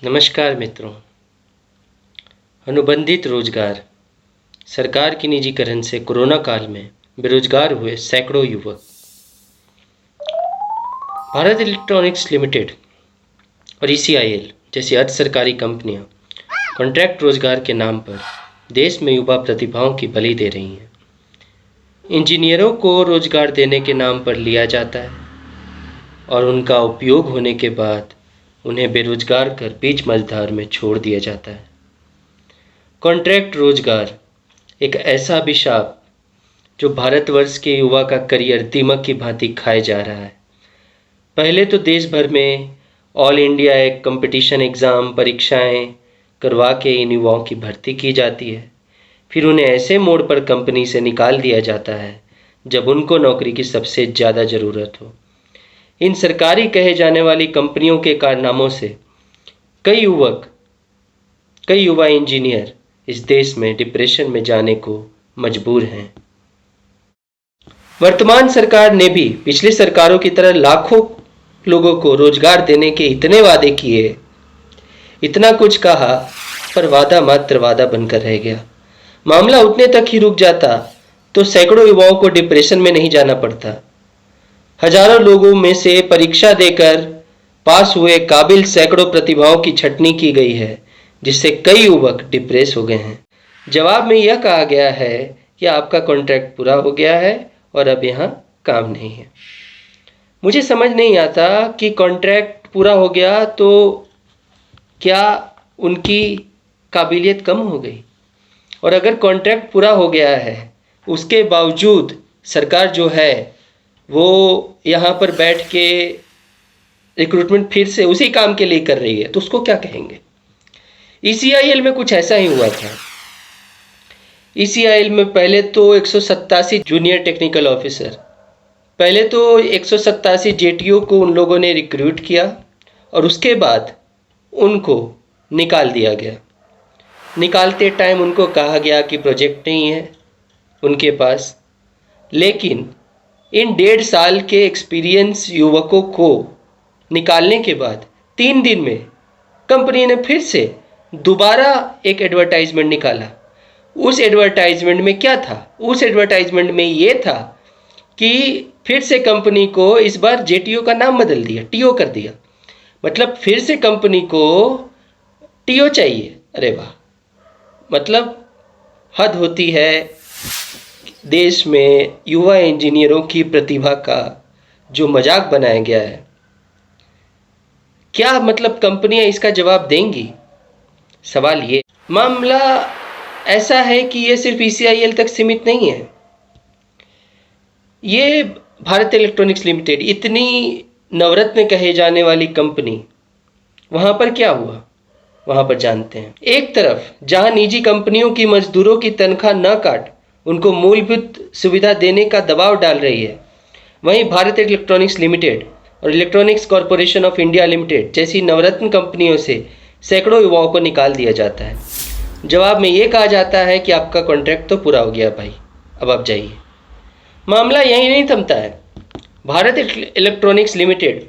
नमस्कार मित्रों। अनुबंधित रोजगार, सरकार की निजीकरण से कोरोना काल में बेरोजगार हुए सैकड़ों युवक। भारत इलेक्ट्रॉनिक्स लिमिटेड और ईसीआईएल जैसी अर्ध सरकारी कंपनियां कॉन्ट्रैक्ट रोजगार के नाम पर देश में युवा प्रतिभाओं की बलि दे रही हैं। इंजीनियरों को रोजगार देने के नाम पर लिया जाता है और उनका उपयोग होने के बाद उन्हें बेरोजगार कर बीच मझधार में छोड़ दिया जाता है। कॉन्ट्रैक्ट रोजगार एक ऐसा अभिशाप जो भारतवर्ष के युवा का करियर दीमक की भांति खाए जा रहा है। पहले तो देश भर में ऑल इंडिया एक कंपटीशन एग्ज़ाम परीक्षाएं करवा के इन युवाओं की भर्ती की जाती है। फिर उन्हें ऐसे मोड़ पर कंपनी से निकाल दिया जाता है जब उनको नौकरी की सबसे ज़्यादा ज़रूरत हो। इन सरकारी कहे जाने वाली कंपनियों के कारनामों से कई युवा इंजीनियर इस देश में डिप्रेशन में जाने को मजबूर हैं। वर्तमान सरकार ने भी पिछली सरकारों की तरह लाखों लोगों को रोजगार देने के इतने वादे किए, इतना कुछ कहा, पर वादा मात्र वादा बनकर रह गया। मामला उतने तक ही रुक जाता तो सैकड़ों युवाओं को डिप्रेशन में नहीं जाना पड़ता। हजारों लोगों में से परीक्षा देकर पास हुए काबिल सैकड़ों प्रतिभाओं की छटनी की गई है, जिससे कई युवक डिप्रेस हो गए हैं। जवाब में यह कहा गया है कि आपका कॉन्ट्रैक्ट पूरा हो गया है और अब यहाँ काम नहीं है। मुझे समझ नहीं आता कि कॉन्ट्रैक्ट पूरा हो गया तो क्या उनकी काबिलियत कम हो गई, और अगर कॉन्ट्रैक्ट पूरा हो गया है उसके बावजूद सरकार जो है वो यहाँ पर बैठ के रिक्रूटमेंट फिर से उसी काम के लिए कर रही है, तो उसको क्या कहेंगे। ईसीआईएल में कुछ ऐसा ही हुआ था। ईसीआईएल में पहले तो 187 जूनियर टेक्निकल ऑफिसर, पहले तो 187 जेटीओ को उन लोगों ने रिक्रूट किया और उसके बाद उनको निकाल दिया गया। निकालते टाइम उनको कहा गया कि प्रोजेक्ट नहीं है उनके पास, लेकिन इन 1.5 साल के एक्सपीरियंस युवकों को निकालने के बाद 3 दिन में कंपनी ने फिर से दोबारा एक एडवर्टाइजमेंट निकाला। उस एडवर्टाइजमेंट में क्या था? उस एडवर्टाइजमेंट में ये था कि फिर से कंपनी को इस बार जेटीओ का नाम बदल दिया, टीओ कर दिया। मतलब फिर से कंपनी को टीओ चाहिए। अरे वाह, मतलब हद होती है देश में युवा इंजीनियरों की प्रतिभा का जो मजाक बनाया गया है। क्या मतलब कंपनियां इसका जवाब देंगी? सवाल ये। मामला ऐसा है कि ये सिर्फ ईसीआईएल तक सीमित नहीं है। ये भारत इलेक्ट्रॉनिक्स लिमिटेड, इतनी नवरत्न कहे जाने वाली कंपनी, वहाँ पर क्या हुआ वहाँ पर जानते हैं। एक तरफ जहाँ निजी कंपनियों की मजदूरों की तनख्वाह न काट उनको मूलभूत सुविधा देने का दबाव डाल रही है, वहीं भारत इलेक्ट्रॉनिक्स लिमिटेड और electronics corporation of India limited जैसी नवरत्न कंपनियों से सैकड़ों युवाओं को निकाल दिया जाता है। जवाब में ये कहा जाता है कि आपका कॉन्ट्रैक्ट तो पूरा हो गया भाई, अब आप जाइए। मामला यहीं नहीं थमता है। भारत इलेक्ट्रॉनिक्स लिमिटेड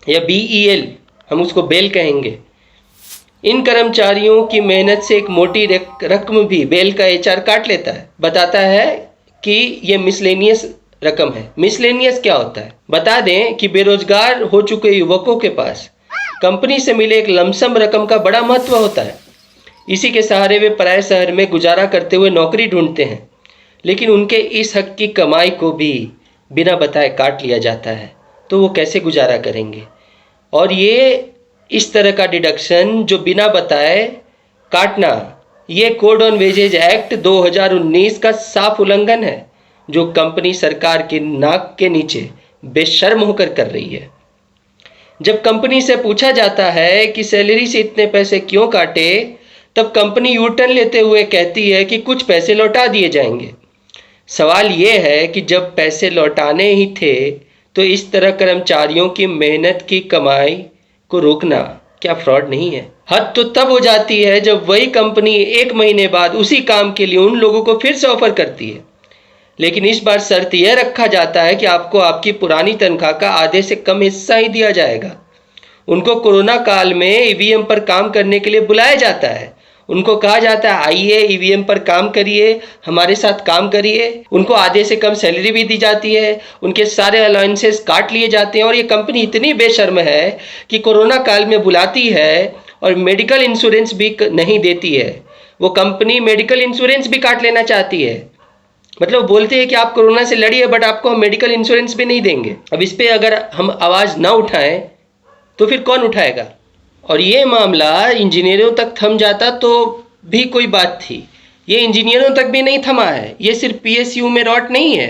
या बीईएल, हम उसको बेल कहेंगे, इन कर्मचारियों की मेहनत से एक मोटी रकम भी बेल का एचआर काट लेता है। बताता है कि ये मिसलेनियस रकम है। मिसलेनियस क्या होता है? बता दें कि बेरोजगार हो चुके युवकों के पास कंपनी से मिले एक लमसम रकम का बड़ा महत्व होता है। इसी के सहारे वे पराये शहर में गुजारा करते हुए नौकरी ढूंढते हैं, लेकिन उनके इस हक की कमाई को भी बिना बताए काट लिया जाता है, तो वो कैसे गुजारा करेंगे। और ये इस तरह का डिडक्शन जो बिना बताए काटना, ये कोड ऑन वेजेज एक्ट 2019 का साफ उल्लंघन है, जो कंपनी सरकार के नाक के नीचे बेशर्म होकर कर रही है। जब कंपनी से पूछा जाता है कि सैलरी से इतने पैसे क्यों काटे, तब कंपनी यू टर्न लेते हुए कहती है कि कुछ पैसे लौटा दिए जाएंगे। सवाल ये है कि जब पैसे लौटाने ही थे तो इस तरह कर्मचारियों की मेहनत की कमाई को रोकना क्या फ्रॉड नहीं है? हद तो तब हो जाती है जब वही कंपनी 1 महीने बाद उसी काम के लिए उन लोगों को फिर से ऑफर करती है, लेकिन इस बार शर्त यह रखा जाता है कि आपको आपकी पुरानी तनख्वाह का आधे से कम हिस्सा ही दिया जाएगा। उनको कोरोना काल में ईवीएम पर काम करने के लिए बुलाया जाता है। उनको कहा जाता है आइए ईवीएम पर काम करिए, हमारे साथ काम करिए। उनको आधे से कम सैलरी भी दी जाती है, उनके सारे अलाउंसेस काट लिए जाते हैं। और ये कंपनी इतनी बेशर्म है कि कोरोना काल में बुलाती है और मेडिकल इंश्योरेंस भी नहीं देती है। वो कंपनी मेडिकल इंश्योरेंस भी काट लेना चाहती है। मतलब बोलते हैं कि आप कोरोना से लड़िए, बट आपको हम मेडिकल इंश्योरेंस भी नहीं देंगे। अब इस पे अगर हम आवाज़ ना उठाएं तो फिर कौन उठाएगा? और ये मामला इंजीनियरों तक थम जाता तो भी कोई बात थी। ये इंजीनियरों तक भी नहीं थमा है। ये सिर्फ पीएसयू में रॉट नहीं है,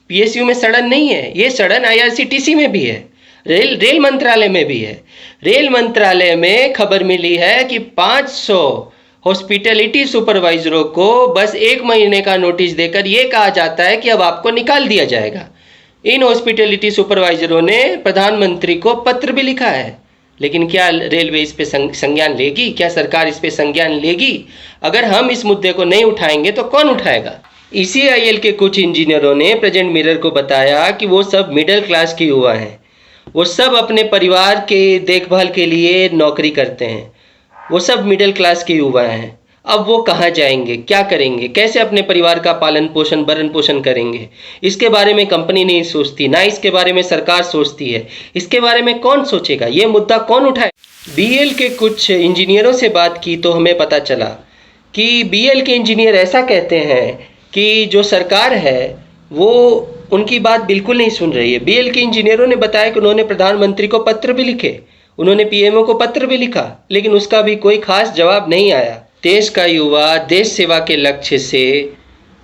पीएसयू में सड़न नहीं है, ये सड़न आईआरसीटीसी में भी है, रेल मंत्रालय में भी है। रेल मंत्रालय में खबर मिली है कि 500 हॉस्पिटैलिटी सुपरवाइजरों को बस 1 महीने का नोटिस देकर यह कहा जाता है कि अब आपको निकाल दिया जाएगा। इन हॉस्पिटैलिटी सुपरवाइजरों ने प्रधानमंत्री को पत्र भी लिखा है, लेकिन क्या रेलवे इस पे संज्ञान लेगी? क्या सरकार इस पे संज्ञान लेगी? अगर हम इस मुद्दे को नहीं उठाएंगे तो कौन उठाएगा? ECIL के कुछ इंजीनियरों ने प्रेजेंट मिरर को बताया कि वो सब मिडिल क्लास के युवा हैं। वो सब अपने परिवार के देखभाल के लिए नौकरी करते हैं। वो सब मिडिल क्लास के युवा हैं। अब वो कहाँ जाएंगे, क्या करेंगे, कैसे अपने परिवार का पालन पोषण भरण पोषण करेंगे? इसके बारे में कंपनी नहीं सोचती, ना इसके बारे में सरकार सोचती है। इसके बारे में कौन सोचेगा? ये मुद्दा कौन उठाए? BEL के कुछ इंजीनियरों से बात की तो हमें पता चला कि BEL के इंजीनियर ऐसा कहते हैं कि जो सरकार है वो उनकी बात बिल्कुल नहीं सुन रही है। BEL के इंजीनियरों ने बताया कि उन्होंने प्रधानमंत्री को पत्र भी लिखे, उन्होंने PMO को पत्र भी लिखा, लेकिन उसका भी कोई खास जवाब नहीं आया। देश का युवा देश सेवा के लक्ष्य से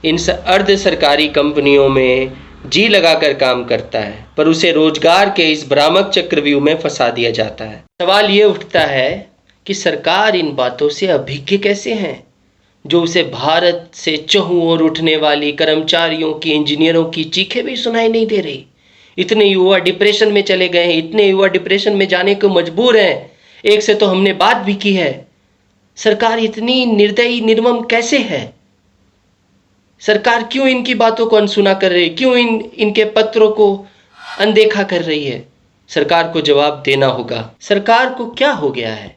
इन अर्ध सरकारी कंपनियों में जी लगाकर काम करता है, पर उसे रोजगार के इस भ्रामक चक्रव्यूह में फंसा दिया जाता है। सवाल ये उठता है कि सरकार इन बातों से अभिज्ञ कैसे हैं, जो उसे भारत से चहुं ओर उठने वाली कर्मचारियों की, इंजीनियरों की चीखें भी सुनाई नहीं दे रही। इतने युवा डिप्रेशन में चले गए हैं, इतने युवा डिप्रेशन में जाने को मजबूर हैं। एक से तो हमने बात भी की है। सरकार इतनी निर्दयी निर्मम कैसे है? सरकार क्यों इनकी बातों को अनसुना कर रही है? क्यों इनके पत्रों को अनदेखा कर रही है? सरकार को जवाब देना होगा। सरकार को क्या हो गया है?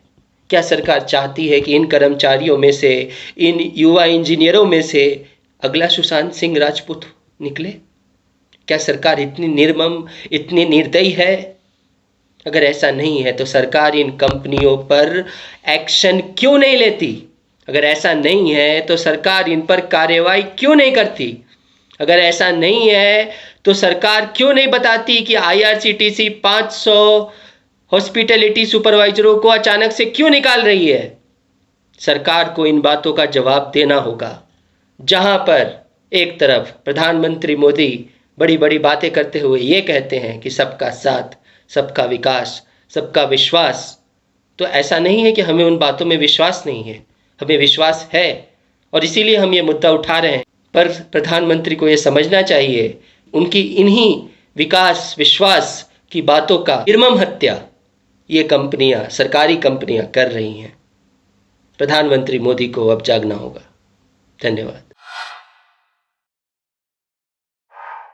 क्या सरकार चाहती है कि इन कर्मचारियों में से, इन युवा इंजीनियरों में से अगला सुशांत सिंह राजपूत निकले? क्या सरकार इतनी निर्मम, इतनी निर्दयी है? अगर ऐसा नहीं है तो सरकार इन कंपनियों पर एक्शन क्यों नहीं लेती? अगर ऐसा नहीं है तो सरकार इन पर कार्रवाई क्यों नहीं करती? अगर ऐसा नहीं है तो सरकार क्यों नहीं बताती कि IRCTC 500 हॉस्पिटैलिटी सुपरवाइजरों को अचानक से क्यों निकाल रही है? सरकार को इन बातों का जवाब देना होगा। जहां पर एक तरफ प्रधानमंत्री मोदी बड़ी बड़ी बातें करते हुए ये कहते हैं कि सबका साथ, सबका विकास, सबका विश्वास, तो ऐसा नहीं है कि हमें उन बातों में विश्वास नहीं है, हमें विश्वास है और इसीलिए हम ये मुद्दा उठा रहे हैं। पर प्रधानमंत्री को ये समझना चाहिए, उनकी इन्हीं विकास विश्वास की बातों का निर्मम हत्या ये कंपनियां, सरकारी कंपनियां कर रही हैं। प्रधानमंत्री मोदी को अब जागना होगा। धन्यवाद।